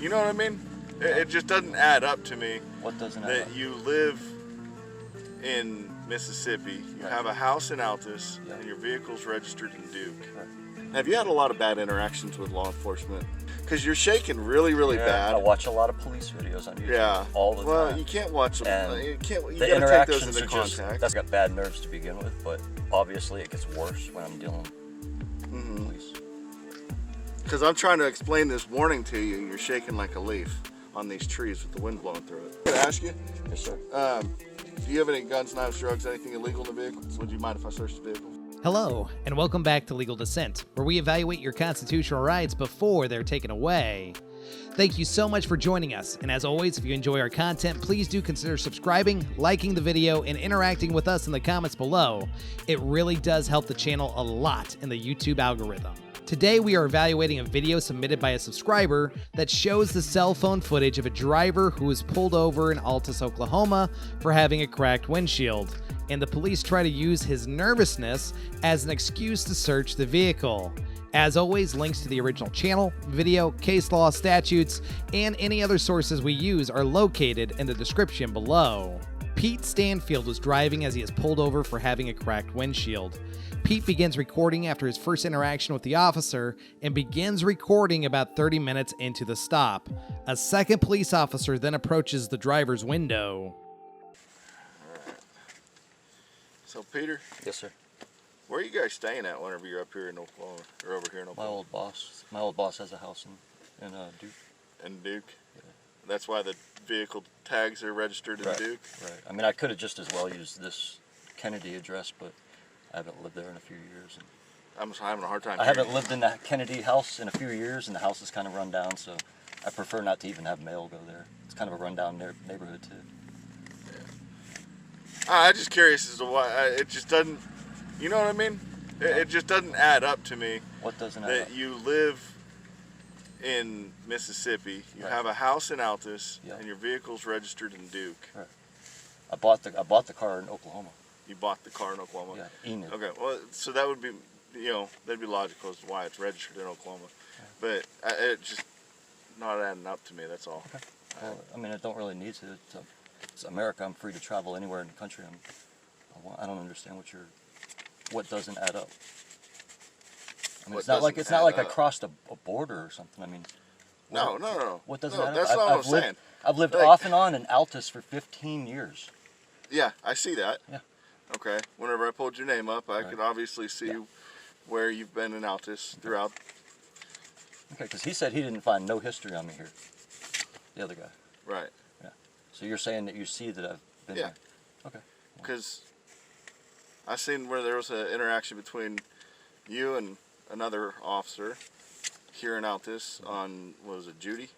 You know what I mean? It just doesn't add up to me. What doesn't add up? That you live in Mississippi, you have a house in Altus, and your vehicle's registered in Duke. Right. Have you had a lot of bad interactions with law enforcement? Because you're shaking really, really bad. I watch a lot of police videos on YouTube all the time. Well, you can't watch them. And you the gotta take those into interactions context. that's got bad nerves to begin with, but obviously it gets worse when I'm dealing with police. Because I'm trying to explain this warning to you, you're shaking like a leaf on these trees with the wind blowing through it. Can I ask you? Yes, sir. Do you have any guns, knives, drugs, anything illegal in the vehicle? Would you mind if I searched the vehicle? Hello, and welcome back to Legal Dissent, where we evaluate your constitutional rights before they're taken away. Thank you so much for joining us, and as always, if you enjoy our content, please do consider subscribing, liking the video, and interacting with us in the comments below. It really does help the channel a lot in the YouTube algorithm. Today we are evaluating a video submitted by a subscriber that shows the cell phone footage of a driver who was pulled over in Altus, Oklahoma for having a cracked windshield, and the police try to use his nervousness as an excuse to search the vehicle. As always, links to the original channel, video, case law, statutes, and any other sources we use are located in the description below. Pete Stanfield was driving as he is pulled over for having a cracked windshield. Pete begins recording after his first interaction with the officer and begins recording about 30 minutes into the stop. A second police officer then approaches the driver's window. So, Peter? Yes, sir. Where are you guys staying at whenever you're up here in Oklahoma, or over here in Oklahoma? My old boss has a house in Duke. In Duke? Yeah. That's why the vehicle tags are registered in Duke? Right. I mean, I could have just as well used this Kennedy address, but I haven't lived there in a few years. And I'm having a hard time. I haven't lived in that Kennedy house in a few years, and the house is kind of run down, so I prefer not to even have mail go there. It's kind of a rundown neighborhood, too. Yeah. I'm just curious as to why it just doesn't, you know what I mean? It just doesn't add up to me. What doesn't add up? That you live in Mississippi, you have a house in Altus, and your vehicle's registered in Duke. Right. I bought the car in Oklahoma. You bought the car in Oklahoma? Yeah, Enid. Okay, well, so that would be, that'd be logical as to why it's registered in Oklahoma. Yeah. But it just not adding up to me, that's all. Okay. Well, I mean, I don't really need to. It's America. I'm free to travel anywhere in the country. I don't understand what doesn't add up. I mean, it's not like I crossed a border or something. I mean, no. What doesn't add up? That's what I'm saying. I've lived off and on in Altus for 15 years. Yeah, I see that. Yeah. Okay. Whenever I pulled your name up, I could obviously see where you've been in Altus throughout. Okay, because he said he didn't find no history on me here. The other guy. Right. Yeah. So you're saying that you see that I've been there? Okay. Because I seen where there was an interaction between you and another officer here in Altus on, what was it, Judy?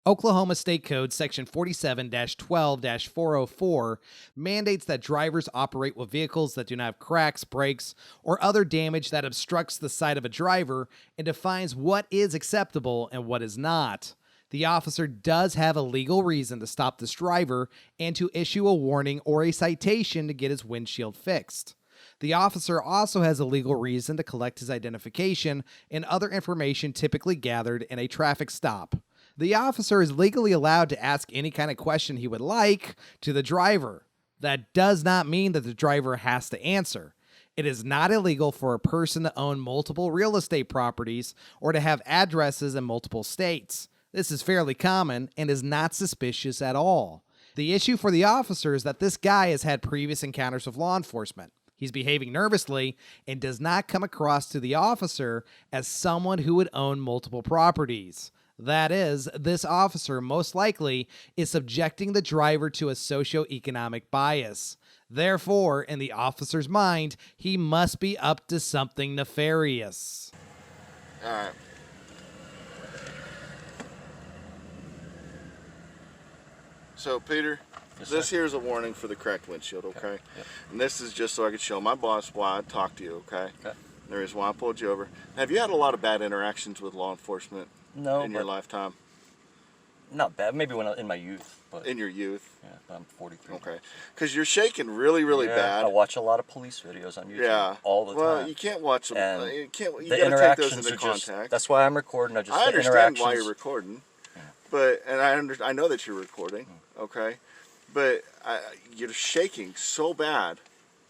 Oklahoma State Code Section 47-12-404 mandates that drivers operate with vehicles that do not have cracks, breaks, or other damage that obstructs the sight of a driver, and defines what is acceptable and what is not. The officer does have a legal reason to stop this driver and to issue a warning or a citation to get his windshield fixed. The officer also has a legal reason to collect his identification and other information typically gathered in a traffic stop. The officer is legally allowed to ask any kind of question he would like to the driver. That does not mean that the driver has to answer. It is not illegal for a person to own multiple real estate properties or to have addresses in multiple states. This is fairly common and is not suspicious at all. The issue for the officer is that this guy has had previous encounters with law enforcement. He's behaving nervously and does not come across to the officer as someone who would own multiple properties. That is, this officer most likely is subjecting the driver to a socioeconomic bias. Therefore, in the officer's mind, he must be up to something nefarious. All right. So, Peter, this here is a warning for the cracked windshield, okay? Yep. And this is just so I could show my boss why I talked to you, okay? The reason why I pulled you over. Have you had a lot of bad interactions with law enforcement in your lifetime? Not bad. Maybe in my youth. But in your youth? Yeah, but I'm 43. Okay. Because you're shaking really, really bad. I watch a lot of police videos on YouTube all the time. Well, you can't watch them. And you got to take those into context. That's why I'm recording. I understand why you're recording. But, and I know that you're recording, okay? But you're shaking so bad.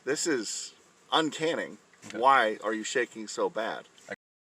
This is uncanny. Okay. Why are you shaking so bad?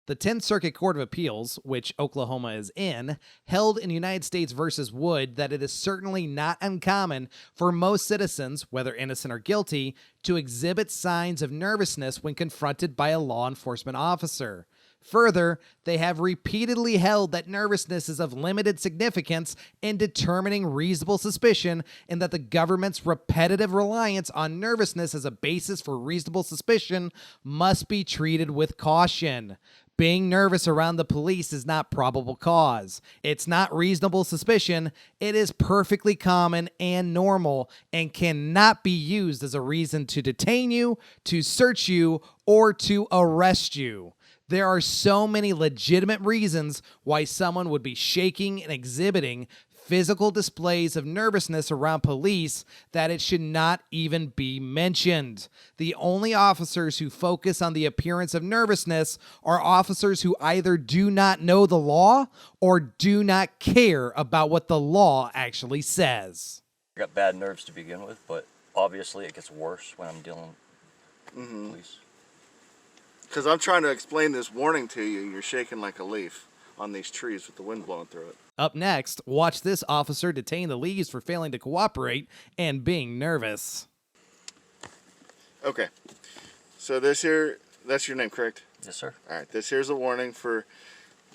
The 10th Circuit Court of Appeals, which Oklahoma is in, held in United States versus Wood that it is certainly not uncommon for most citizens, whether innocent or guilty, to exhibit signs of nervousness when confronted by a law enforcement officer. Further, they have repeatedly held that nervousness is of limited significance in determining reasonable suspicion, and that the government's repetitive reliance on nervousness as a basis for reasonable suspicion must be treated with caution. Being nervous around the police is not probable cause. It's not reasonable suspicion. It is perfectly common and normal and cannot be used as a reason to detain you, to search you, or to arrest you. There are so many legitimate reasons why someone would be shaking and exhibiting physical displays of nervousness around police that it should not even be mentioned. The only officers who focus on the appearance of nervousness are officers who either do not know the law or do not care about what the law actually says. I got bad nerves to begin with, but obviously it gets worse when I'm dealing with police. Because I'm trying to explain this warning to you. You're shaking like a leaf on these trees with the wind blowing through it. Up next, watch this officer detain the leaves for failing to cooperate and being nervous. Okay. So this here, that's your name, correct? Yes, sir. All right. This here's a warning for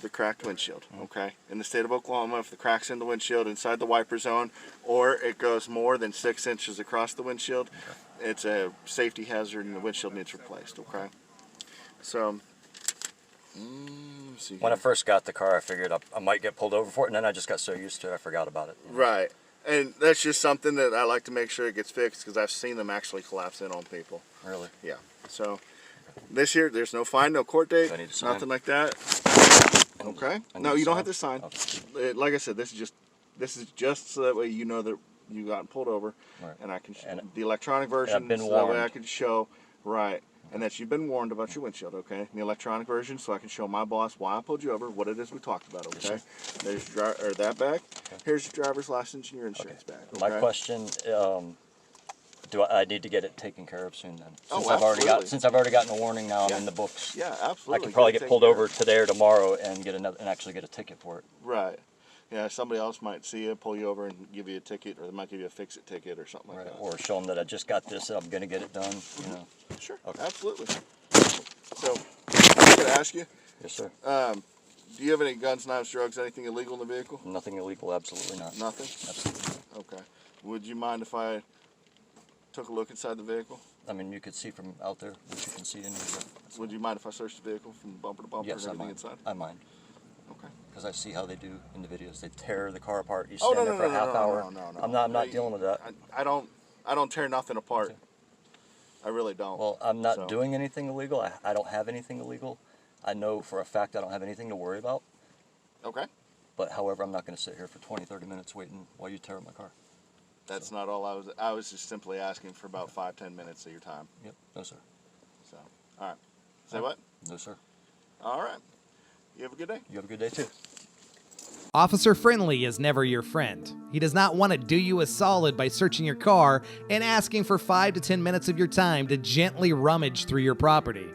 the cracked windshield, okay? In the state of Oklahoma, if the crack's in the windshield inside the wiper zone, or it goes more than 6 inches across the windshield, it's a safety hazard and the windshield needs replaced, okay? So, when I first got the car, I figured I might get pulled over for it, and then I just got so used to it, I forgot about it. Right. And that's just something that I like to make sure it gets fixed, because I've seen them actually collapse in on people. Really? Yeah. So, this here, there's no fine, no court date, nothing like that. Okay. No, you don't have to sign. Okay. Like I said, this is just so that way you know that you got pulled over, right. And I can the electronic version. I've been so warned. That way I can show right. And that you've been warned about your windshield, okay? The electronic version, so I can show my boss why I pulled you over, what it is we talked about, okay? There's your that bag. Okay. Here's your driver's license and your insurance bag. Okay? My question: do I need to get it taken care of soon then? Since Absolutely. I've already gotten a warning now, I'm in the books. Yeah, absolutely. I could probably get pulled over today or tomorrow and actually get a ticket for it. Right. Yeah, somebody else might see you, pull you over, and give you a ticket, or they might give you a fix-it ticket or something like that. Or show them that I just got this and I'm going to get it done. You know. Sure, okay. Absolutely. So, I'm going to ask you. Yes, sir. Do you have any guns, knives, drugs, anything illegal in the vehicle? Nothing illegal, absolutely not. Nothing? Absolutely not. Okay. Would you mind if I took a look inside the vehicle? I mean, you could see from out there what you can see in here. Would you mind if I searched the vehicle from bumper to bumper and everything inside? I mind. Okay. Because I see how they do in the videos. They tear the car apart. You stand there for a half hour. No. I'm not dealing with that. I don't tear nothing apart. Okay. I really don't. Well, I'm not doing anything illegal. I don't have anything illegal. I know for a fact I don't have anything to worry about. Okay. But however, I'm not going to sit here for 20, 30 minutes waiting while you tear up my car. That's not all I was just simply asking for about 5-10 minutes of your time. Yep. No, sir. So, all right. Say what? No, sir. All right. You have a good day. You have a good day, too. Officer Friendly is never your friend. He does not want to do you a solid by searching your car and asking for 5 to 10 minutes of your time to gently rummage through your property.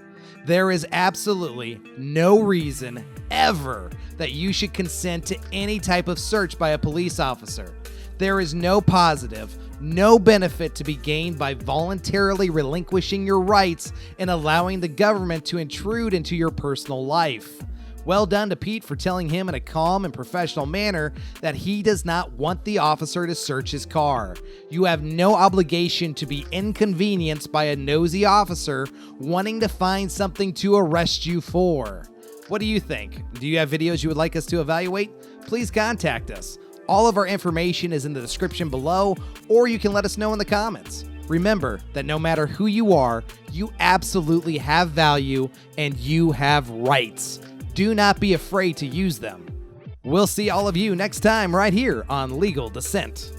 There is absolutely no reason ever that you should consent to any type of search by a police officer. There is no positive, no benefit to be gained by voluntarily relinquishing your rights and allowing the government to intrude into your personal life. Well done to Pete for telling him in a calm and professional manner that he does not want the officer to search his car. You have no obligation to be inconvenienced by a nosy officer wanting to find something to arrest you for. What do you think? Do you have videos you would like us to evaluate? Please contact us. All of our information is in the description below, or you can let us know in the comments. Remember that no matter who you are, you absolutely have value and you have rights. Do not be afraid to use them. We'll see all of you next time right here on Legal Dissent.